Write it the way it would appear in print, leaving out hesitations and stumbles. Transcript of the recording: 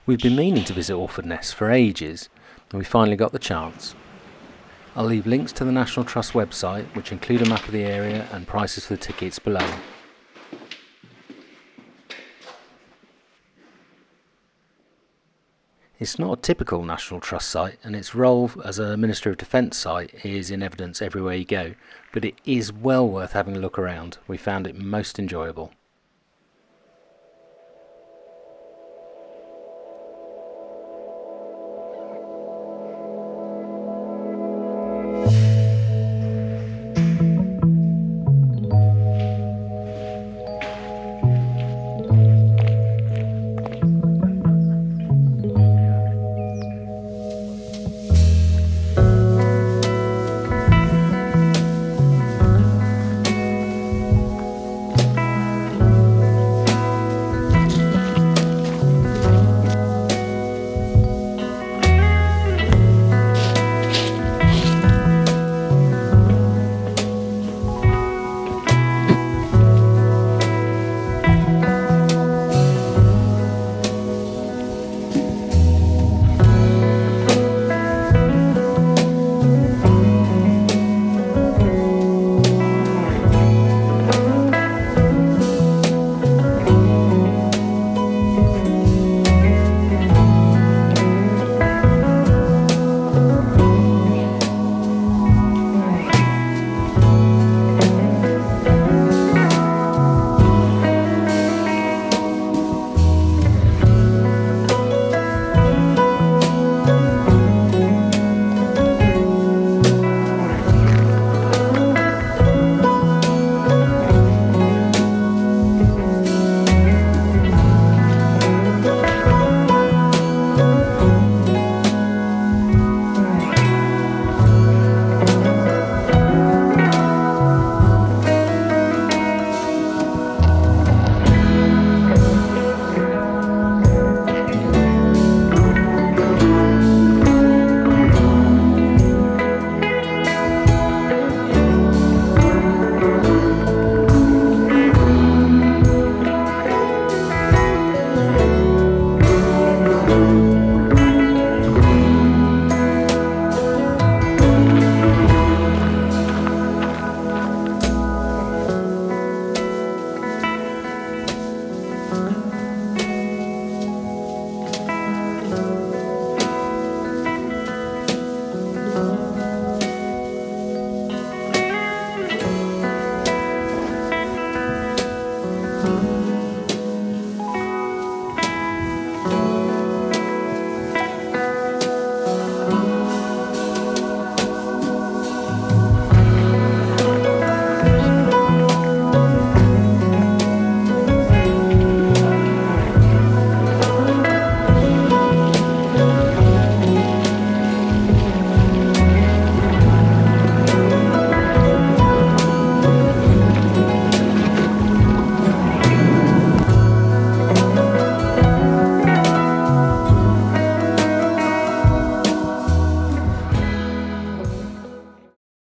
We've been meaning to visit Orford Ness for ages, and we finally got the chance. I'll leave links to the National Trust website, which include a map of the area and prices for the tickets below. It's not a typical National Trust site, and its role as a Ministry of Defence site is in evidence everywhere you go, but it is well worth having a look around. We found it most enjoyable.